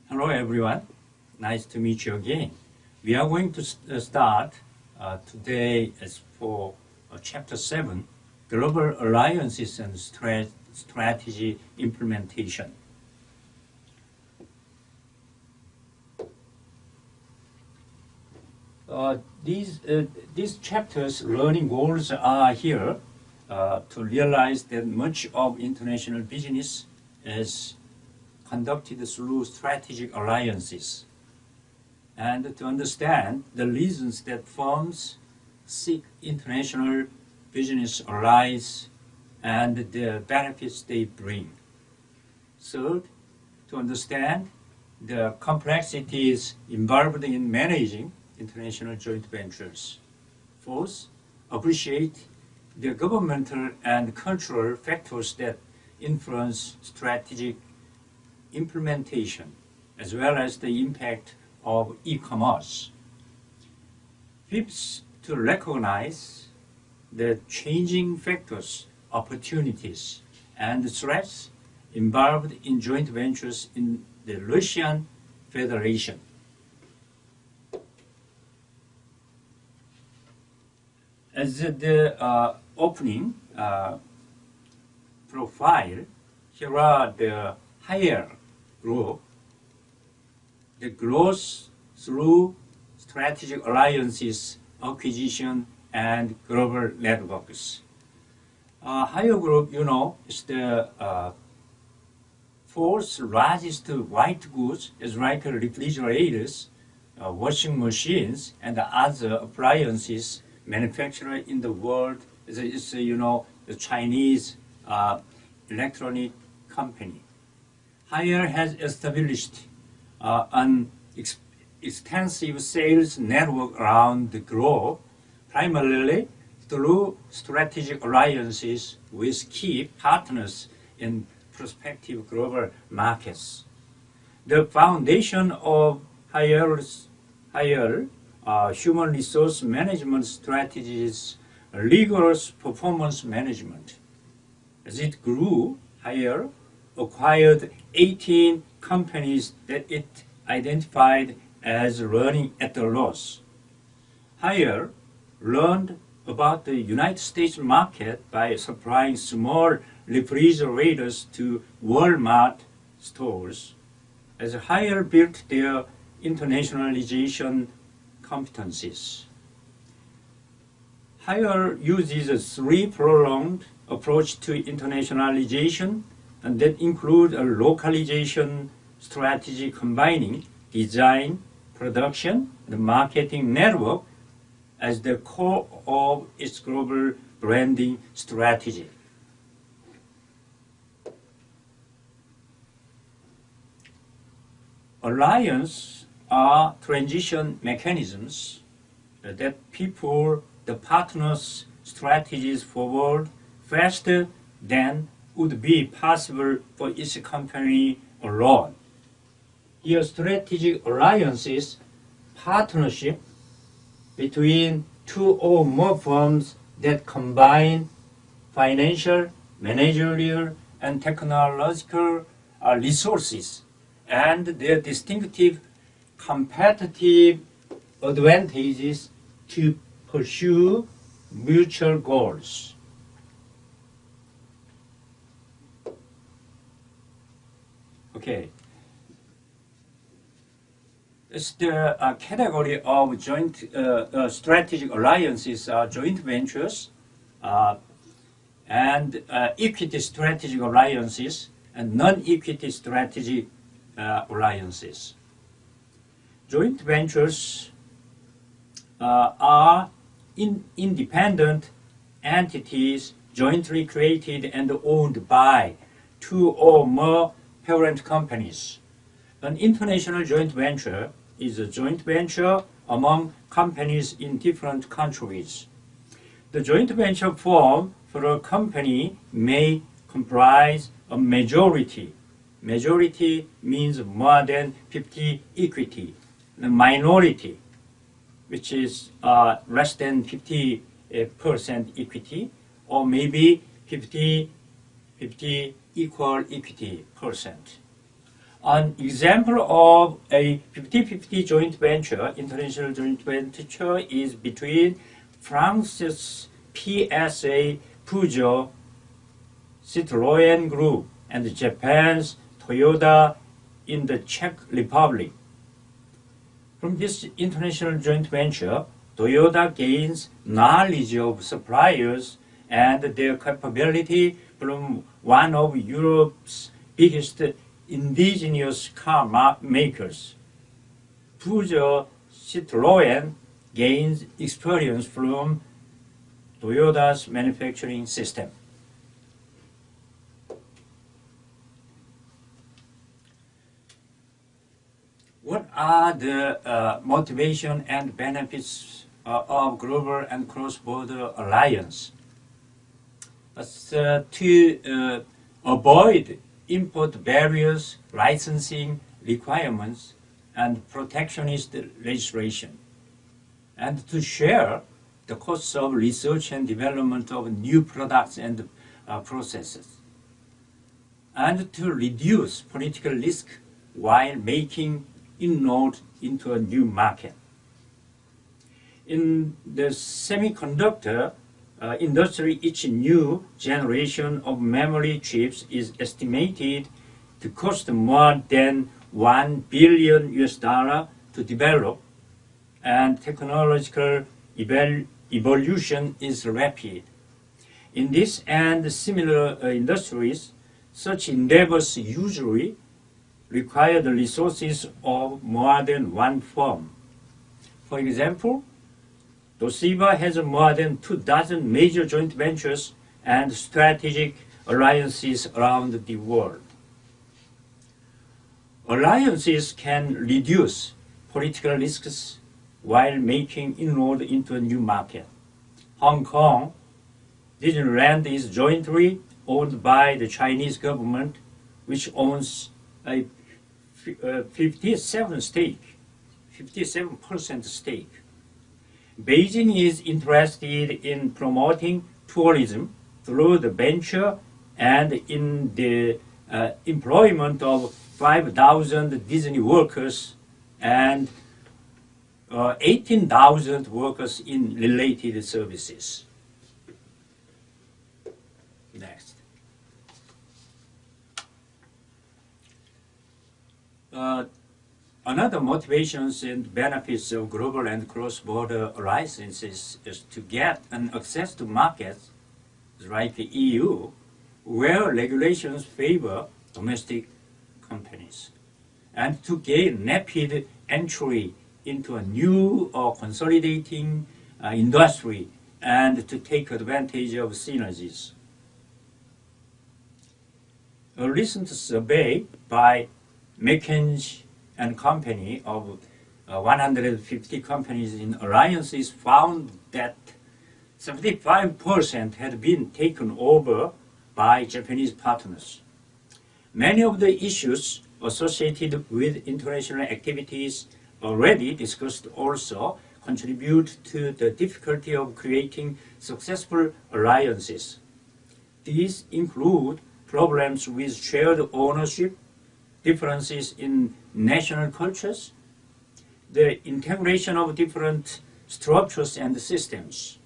Hello everyone, nice to meet you again. We are going to start today as for Chapter 7, Global Alliances and Strategy Implementation. These chapters' learning goals are here to realize that much of international business is conducted through strategic alliances, and to understand the reasons that firms seek international business allies and the benefits they bring. Third, to understand the complexities involved in managing international joint ventures. Fourth, appreciate the governmental and cultural factors that influence strategic implementation, as well as the impact of e-commerce. Fifth, to recognize the changing factors, opportunities, and threats involved in joint ventures in the Russian Federation. As the opening profile, here are the higher growth, the growth through strategic alliances, acquisition, and global networks. Higher group, is the fourth largest white goods, is like refrigerators, washing machines, and other appliances manufactured in the world. It's the Chinese electronic company. Haier has established an extensive sales network around the globe, primarily through strategic alliances with key partners in prospective global markets. The foundation of Haier's human resource management strategy is rigorous performance management. As it grew, Haier acquired 18 companies that it identified as running at a loss. Haier learned about the United States market by supplying small refrigerators to Walmart stores. As Haier built their internationalization competencies. Haier uses a three-pronged approach to internationalization, and that includes a localization strategy combining design, production, and marketing network as the core of its global branding strategy. Alliances are transition mechanisms that people, the partners' strategies forward faster than would be possible for each company alone. Here, strategic alliances, partnership between two or more firms that combine financial, managerial, and technological resources and their distinctive competitive advantages to pursue mutual goals. Okay. It's the category of joint strategic alliances, joint ventures, and equity strategic alliances, and non-equity strategic alliances. Joint ventures are independent entities jointly created and owned by two or more parent companies. An international joint venture is a joint venture among companies in different countries. The joint venture form for a company may comprise a majority. Majority means more than 50 equity. The minority, which is less than 50% equity, or maybe 50 equal equity percent. An example of a 50-50 joint venture, international joint venture, is between France's PSA Peugeot Citroën Group and Japan's Toyota in the Czech Republic. From this international joint venture, Toyota gains knowledge of suppliers and their capability from one of Europe's biggest indigenous car makers. Peugeot Citroën gains experience from Toyota's manufacturing system. What are the motivation and benefits of global and cross-border alliance? To avoid import barriers, licensing requirements, and protectionist legislation, and to share the costs of research and development of new products and processes, and to reduce political risk while making inroads into a new market. In the semiconductor industry, each new generation of memory chips is estimated to cost more than $1 billion to develop, and technological evolution is rapid. In this and similar industries, such endeavors usually require the resources of more than one firm. For example, Toshiba has more than 24 major joint ventures and strategic alliances around the world. Alliances can reduce political risks while making inroads into a new market. Hong Kong Disneyland is jointly owned by the Chinese government, which owns a 57% stake. Beijing is interested in promoting tourism through the venture and in the employment of 5,000 Disney workers and 18,000 workers in related services. Next. Another motivations and benefits of global and cross-border licenses is to get an access to markets like the EU, where regulations favor domestic companies, and to gain rapid entry into a new or consolidating industry, and to take advantage of synergies. A recent survey by McKinsey and Company of 150 companies in alliances found that 75% had been taken over by Japanese partners. Many of the issues associated with international activities already discussed also contribute to the difficulty of creating successful alliances. These include problems with shared ownership, differences in national cultures, the integration of different structures and systems,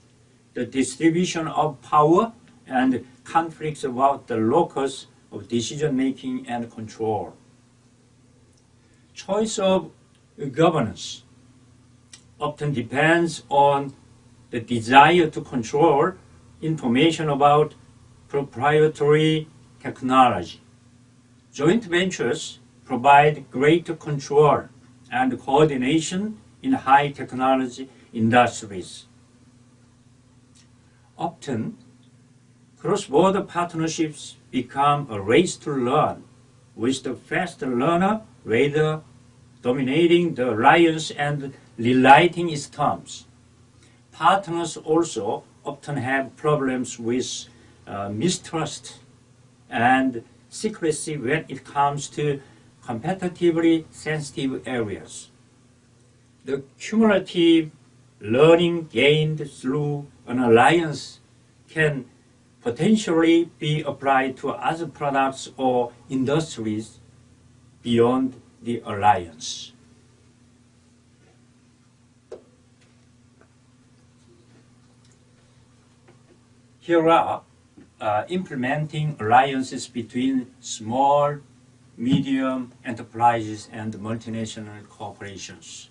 the distribution of power, and conflicts about the locus of decision-making and control. Choice of governance often depends on the desire to control information about proprietary technology. Joint ventures provide greater control and coordination in high technology industries. Often, cross-border partnerships become a race to learn, with the fast learner rather dominating the alliance and rewriting its terms. Partners also often have problems with mistrust and secrecy when it comes to competitively sensitive areas. The cumulative learning gained through an alliance can potentially be applied to other products or industries beyond the alliance. Here are implementing alliances between small, medium enterprises and multinational corporations.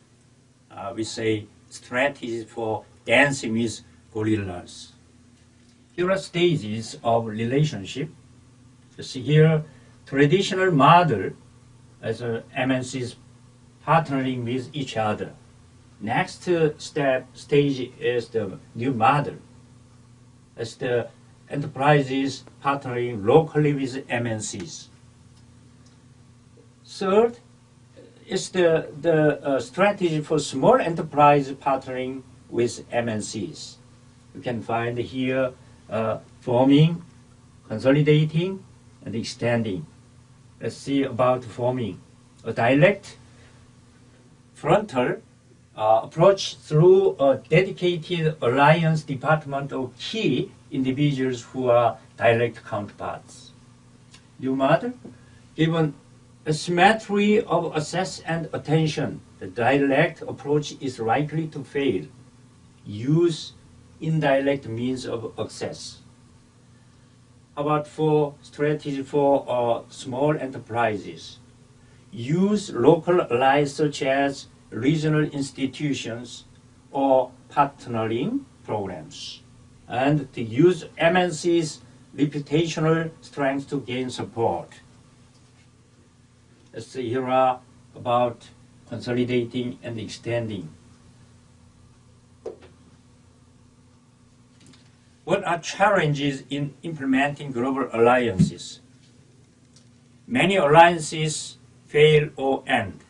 We say strategies for dancing with gorillas. Here are stages of relationship. You see here, traditional model as MNCs partnering with each other. Next stage is the new model, as the enterprises partnering locally with MNCs. Third is the strategy for small enterprise partnering with MNCs. You can find here forming, consolidating, and extending. Let's see about forming. A direct frontal approach through a dedicated alliance department of key individuals who are direct counterparts. New model, given a symmetry of access and attention, the direct approach is likely to fail. Use indirect means of access. How about for strategy for small enterprises? Use local allies such as regional institutions or partnering programs, and to use MNC's reputational strength to gain support. Let's see here are about consolidating and extending. What are challenges in implementing global alliances? Many alliances fail or end.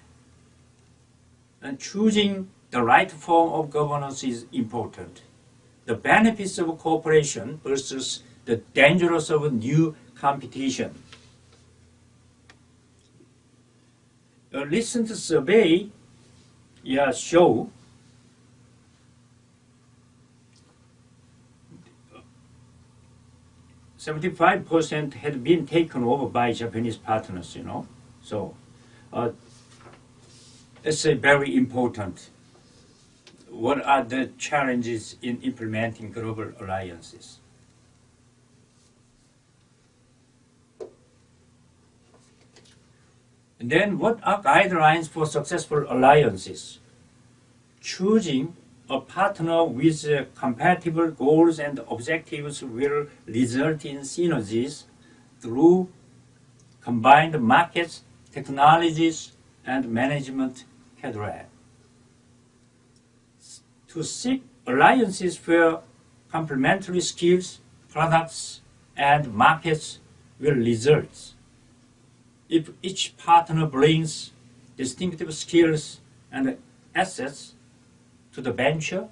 And choosing the right form of governance is important. The benefits of cooperation versus the dangers of new competition. A recent survey show 75% had been taken over by Japanese partners, So it's very important. What are the challenges in implementing global alliances? And then what are guidelines for successful alliances? Choosing a partner with compatible goals and objectives will result in synergies through combined markets, technologies, and management cadre. To seek alliances where complementary skills, products, and markets will result. If each partner brings distinctive skills and assets to the venture,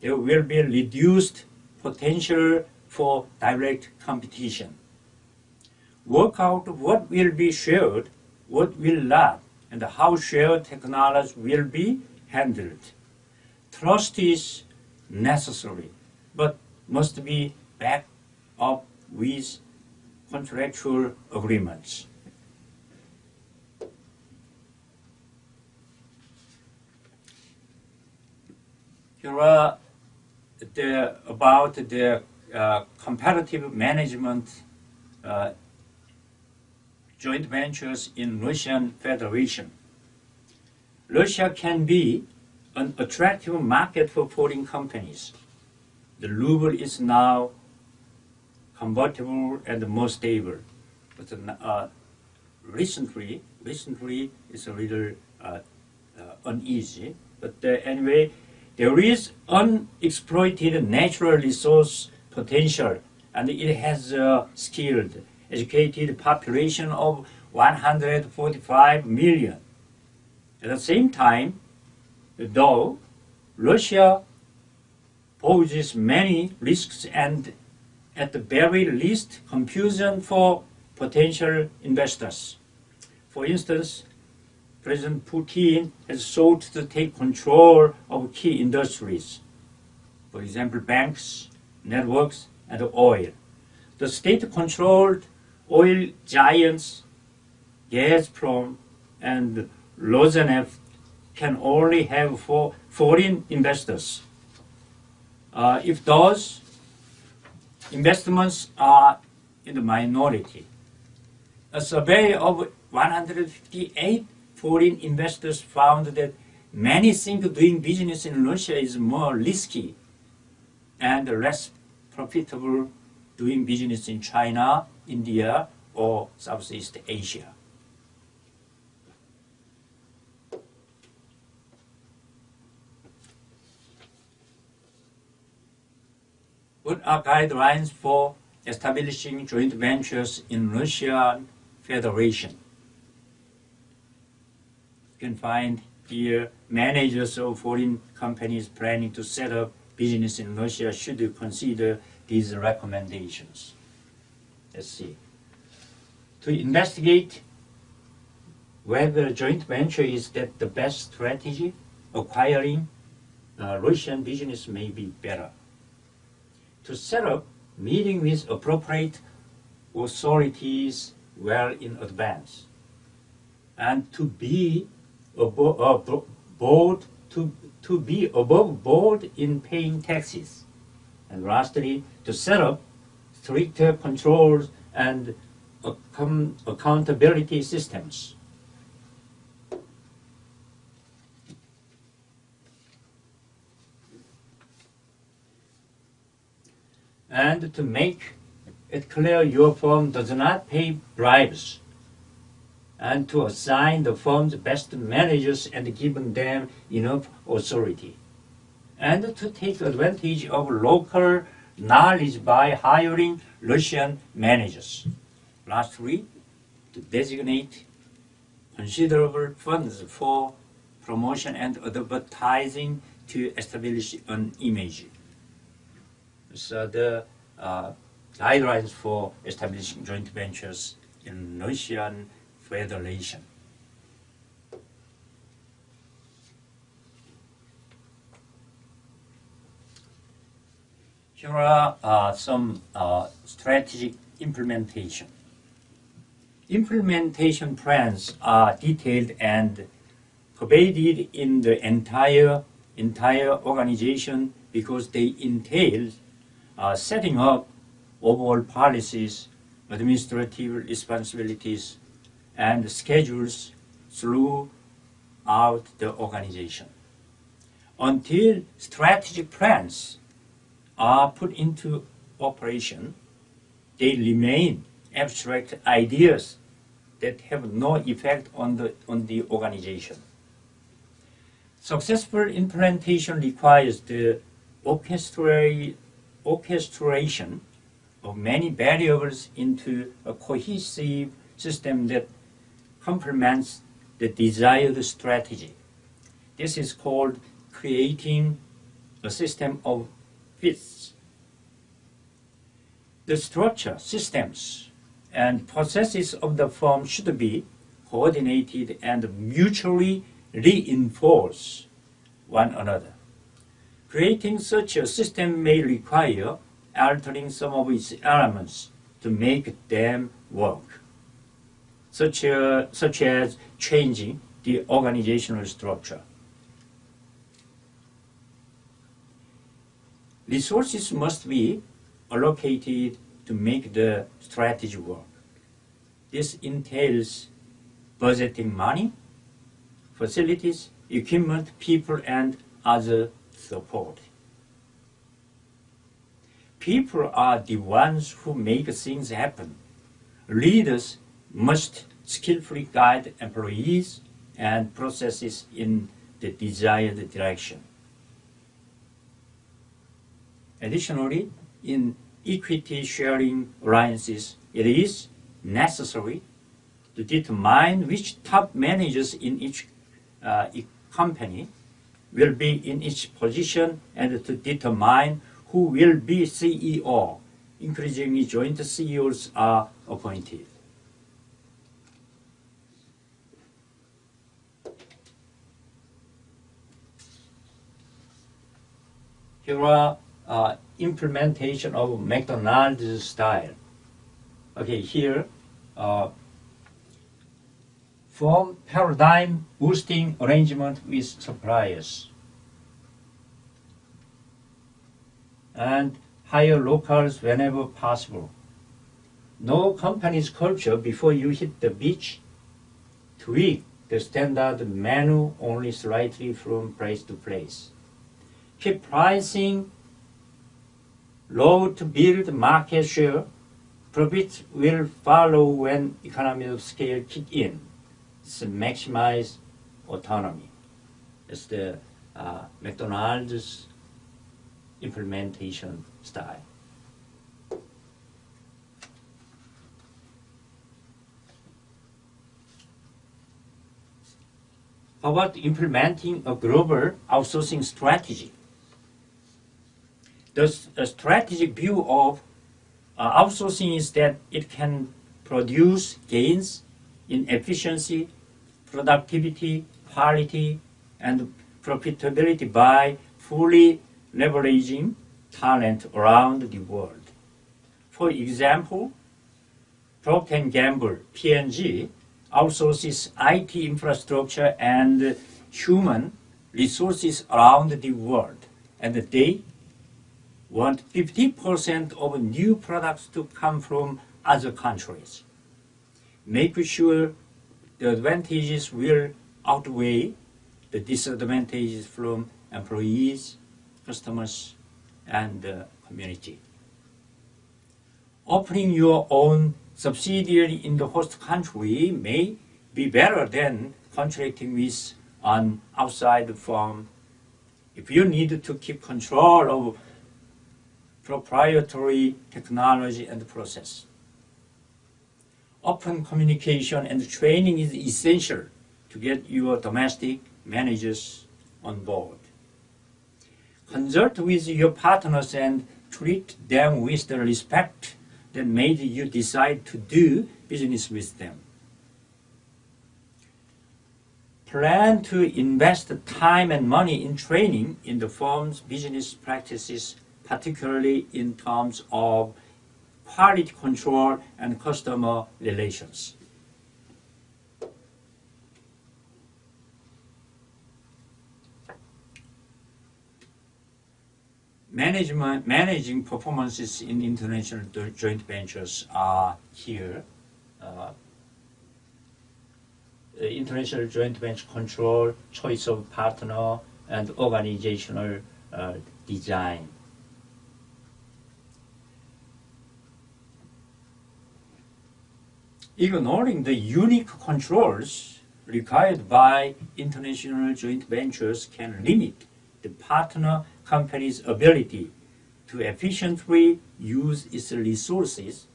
there will be reduced potential for direct competition. Work out what will be shared, what will not, and how shared technology will be handled. Trust is necessary, but must be backed up with contractual agreements. Here are about the comparative management joint ventures in Russian Federation. Russia can be an attractive market for foreign companies. The ruble is now convertible and more stable, but recently it's a little uneasy. But anyway, there is unexploited natural resource potential, and it has a skilled, educated population of 145 million. At the same time, though, Russia poses many risks and, at the very least, confusion for potential investors. For instance, President Putin has sought to take control of key industries, for example, banks, networks, and oil. The state-controlled oil giants, Gazprom and Rosneft can only have foreign investors. If those investments are in the minority, a survey of 158 foreign investors found that many think doing business in Russia is more risky and less profitable doing business in China, India, or Southeast Asia. What are guidelines for establishing joint ventures in Russian Federation? You can find here managers of foreign companies planning to set up business in Russia should consider these recommendations. Let's see. To investigate whether joint venture is the best strategy, acquiring Russian business may be better. To set up meeting with appropriate authorities well in advance, and to be above board in paying taxes, and lastly, to set up stricter controls and accountability systems. And to make it clear your firm does not pay bribes, and to assign the firm's best managers and give them enough authority, and to take advantage of local knowledge by hiring Russian managers. Lastly, to designate considerable funds for promotion and advertising to establish an image. So the guidelines for establishing joint ventures in Russian Federation. Here are some strategic implementation. Implementation plans are detailed and pervaded in the entire organization because they entail setting up overall policies, administrative responsibilities, and schedules throughout the organization. Until strategic plans are put into operation, they remain abstract ideas that have no effect on the organization. Successful implementation requires the orchestration of many variables into a cohesive system that complements the desired strategy. This is called creating a system of fits. The structure, systems, and processes of the firm should be coordinated and mutually reinforce one another. Creating such a system may require altering some of its elements to make them work, such as changing the organizational structure. Resources must be allocated to make the strategy work. This entails budgeting money, facilities, equipment, people, and other support. People are the ones who make things happen. Leaders must skillfully guide employees and processes in the desired direction. Additionally, in equity sharing alliances, it is necessary to determine which top managers in each company will be in each position and to determine who will be CEO. Increasingly, joint CEOs are appointed. Here are implementation of McDonald's style. Okay, here form paradigm boosting arrangement with suppliers, and hire locals whenever possible. Know company's culture before you hit the beach. Tweak the standard menu only slightly from place to place. Keep pricing low to build market share. Profits will follow when economies of scale kick in. It's maximize autonomy. It's the McDonald's implementation style. How about implementing a global outsourcing strategy? The strategic view of outsourcing is that it can produce gains in efficiency, productivity, quality, and profitability by fully leveraging talent around the world. For example, Procter & Gamble, P&G, outsources IT infrastructure and human resources around the world, and they want 50% of new products to come from other countries. Make sure the advantages will outweigh the disadvantages from employees, customers, and the community. Opening your own subsidiary in the host country may be better than contracting with an outside firm if you need to keep control of proprietary technology and process. Open communication and training is essential to get your domestic managers on board. Consult with your partners and treat them with the respect that made you decide to do business with them. Plan to invest time and money in training in the firm's business practices, particularly in terms of quality control and customer relations. Managing performances in international joint ventures are here. International joint venture control, choice of partner, and organizational design. Ignoring the unique controls required by international joint ventures can limit the partner company's ability to efficiently use its resources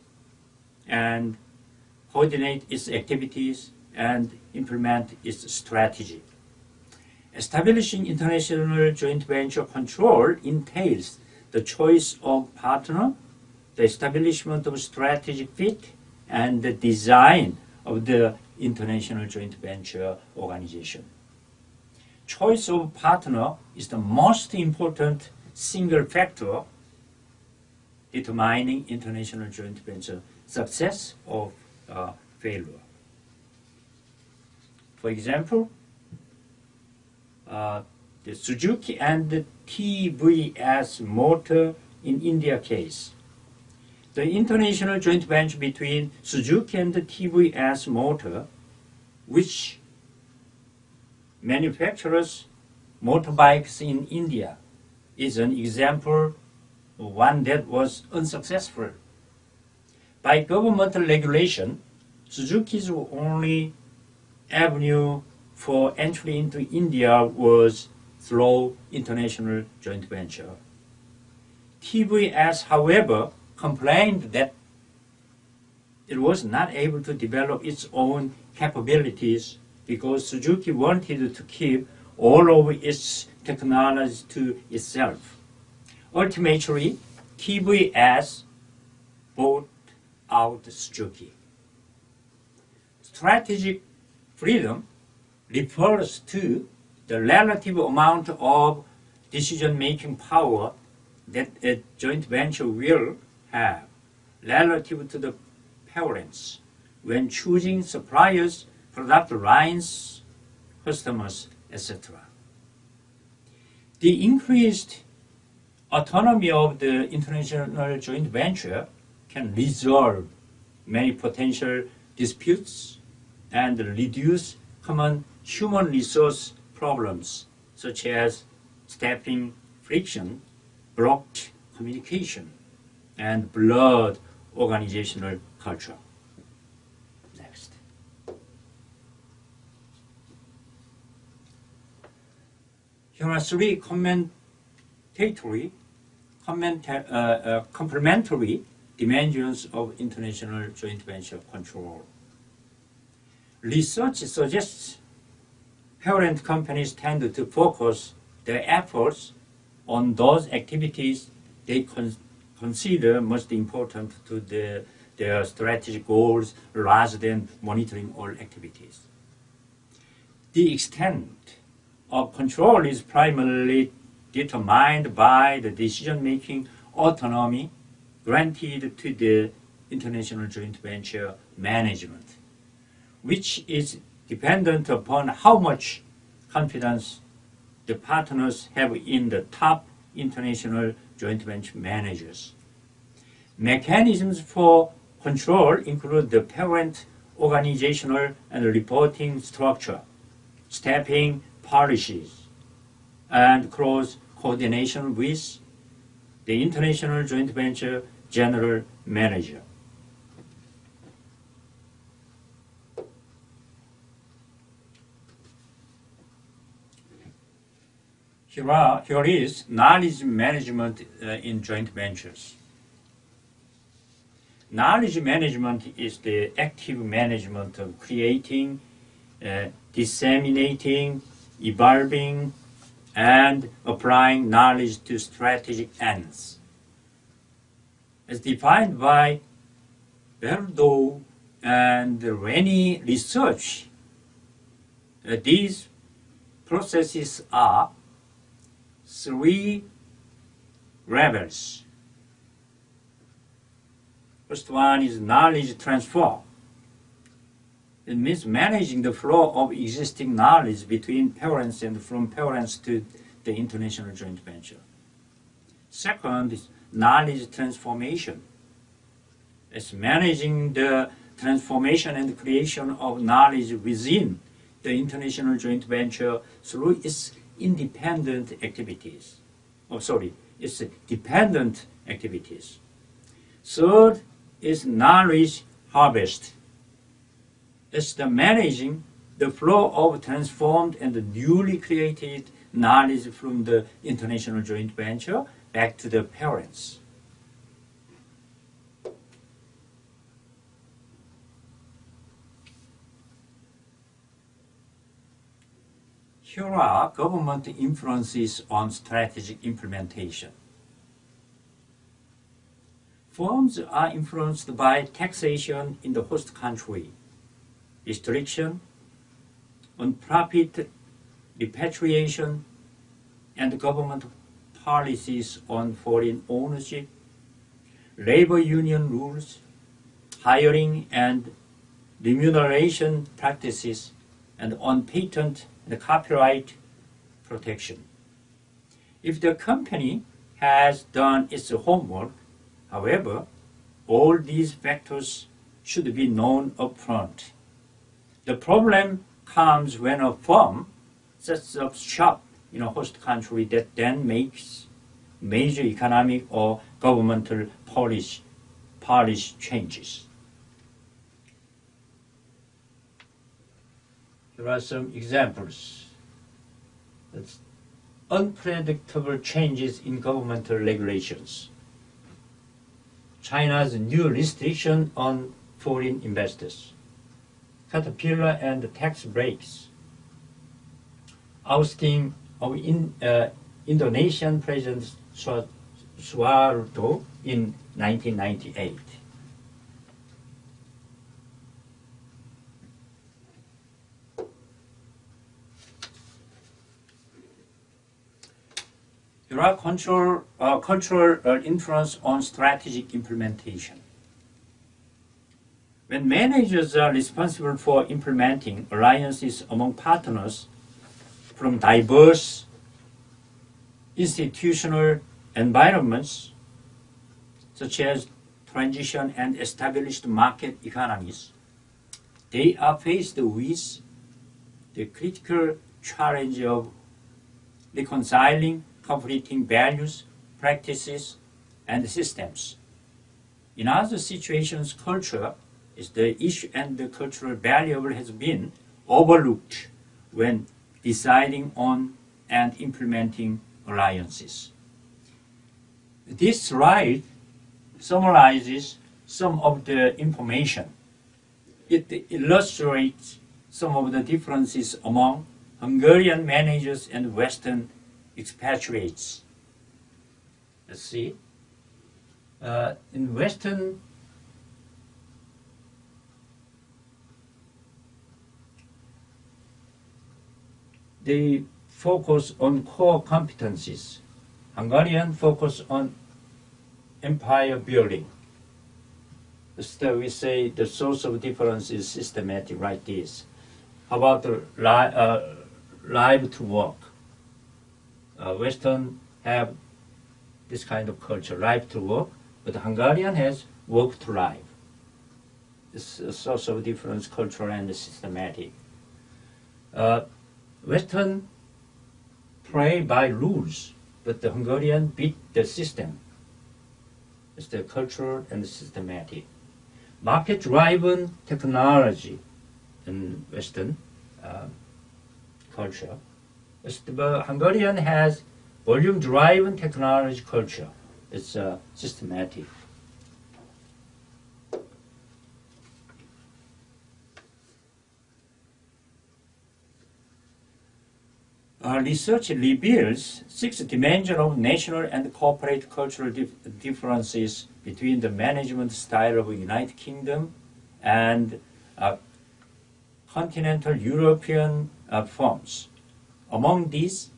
and coordinate its activities and implement its strategy. Establishing international joint venture control entails the choice of partner, the establishment of strategic fit, and the design of the international joint venture organization. Choice of partner is the most important single factor determining international joint venture success or failure. For example, the Suzuki and the TVS Motor in India case. The international joint venture between Suzuki and the TVS Motor, which manufactures motorbikes in India, is an example of one that was unsuccessful. By governmental regulation, Suzuki's only avenue for entry into India was through international joint venture. TVS, however, complained that it was not able to develop its own capabilities because Suzuki wanted to keep all of its technology to itself. Ultimately, TVS bought out Suzuki. Strategic freedom refers to the relative amount of decision-making power that a joint venture will have relative to the parents when choosing suppliers product lines, customers, etc. The increased autonomy of the international joint venture can resolve many potential disputes and reduce common human resource problems such as staffing friction, blocked communication, and blurred organizational culture. Next. Here are three complementary dimensions of international joint venture control. Research suggests parent companies tend to focus their efforts on those activities they consider most important to their strategic goals rather than monitoring all activities. The extent of control is primarily determined by the decision-making autonomy granted to the international joint venture management, which is dependent upon how much confidence the partners have in the top international joint venture managers. Mechanisms for control include the parent organizational and reporting structure, staffing policies, and close coordination with the international joint venture general manager. Here is knowledge management in joint ventures. Knowledge management is the active management of creating, disseminating, evolving, and applying knowledge to strategic ends. As defined by Berdow and Rennie research, these processes are three levels. First one is knowledge transfer. It means managing the flow of existing knowledge between parents and from parents to the international joint venture. Second is knowledge transformation. It's managing the transformation and creation of knowledge within the international joint venture through its independent activities. It's dependent activities. Third is knowledge harvest. It's the managing the flow of transformed and newly created knowledge from the international joint venture back to the parents. Here are government influences on strategic implementation. Firms are influenced by taxation in the host country, restriction on profit repatriation, and government policies on foreign ownership, labor union rules, hiring and remuneration practices, and on patent and copyright protection. If the company has done its homework, however, all these factors should be known upfront. The problem comes when a firm sets up shop in a host country that then makes major economic or governmental policy changes. Here are some examples. That's unpredictable changes in governmental regulations. China's new restriction on foreign investors. Caterpillar and tax breaks. Ousting of Indonesian President Suharto in 1998. There are cultural influence on strategic implementation. When managers are responsible for implementing alliances among partners from diverse institutional environments, such as transition and established market economies, they are faced with the critical challenge of reconciling conflicting values, practices, and systems. In other situations, culture is the issue and the cultural variable has been overlooked when deciding on and implementing alliances. This slide summarizes some of the information. It illustrates some of the differences among Hungarian managers and Western expatriates. Let's see. In Western, they focus on core competencies. Hungarian focus on empire building. So we say the source of difference is systematic like this. How about the live to work? Western have this kind of culture, live to work, but Hungarian has work to live. This is a source of difference, cultural and systematic. Western play by rules, but the Hungarian beat the system. It's the cultural and systematic. Market-driven technology in Western culture. The Hungarian has volume-driven technology culture. It's systematic. Research reveals 6 dimensions of national and corporate cultural differences between the management style of the United Kingdom and continental European firms. Among these,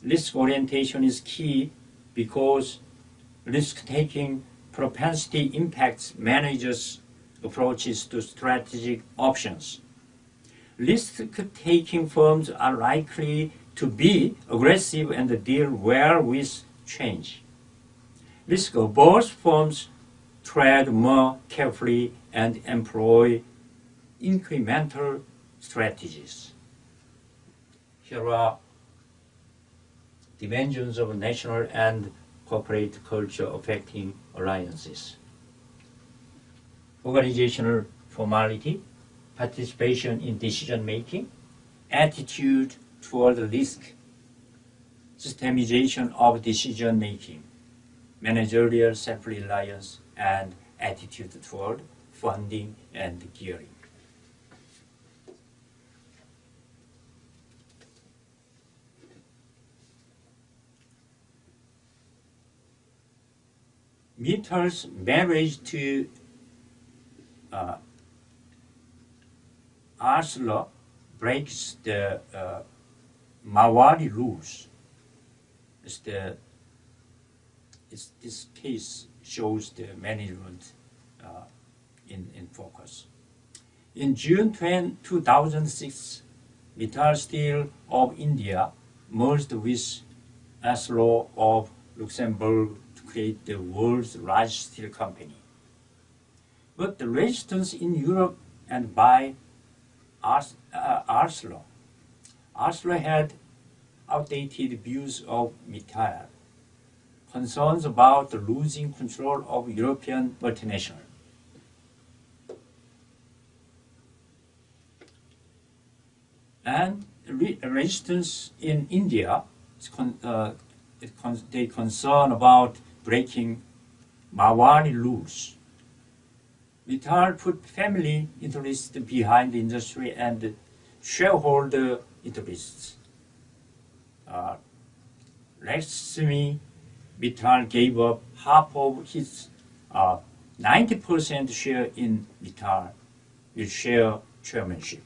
risk orientation is key because risk-taking propensity impacts managers' approaches to strategic options. Risk-taking firms are likely to be aggressive and deal well with change. Risk-averse firms tread more carefully and employ incremental strategies. Here are dimensions of national and corporate culture affecting alliances. Organizational formality, participation in decision-making, attitude toward risk, systemization of decision-making, managerial self-reliance, and attitude toward funding and gearing. Mittal's marriage to Arcelor breaks the Mawari rules. This case shows the management in focus. In June 2006, Mittal Steel of India merged with Arcelor of Luxembourg to create the world's largest steel company. But the resistance in Europe and by Arcelor had outdated views of Mittal, concerns about losing control of European multinational. And resistance in India, they concern about breaking Mawari rules. Mittal put family interests behind the industry and shareholder interests. Lakshmi Mittal gave up half of his 90% share in Mittal with share chairmanship.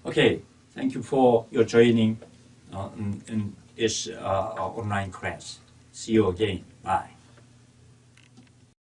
Okay, Thank you for your joining in this online class. See you again. Bye.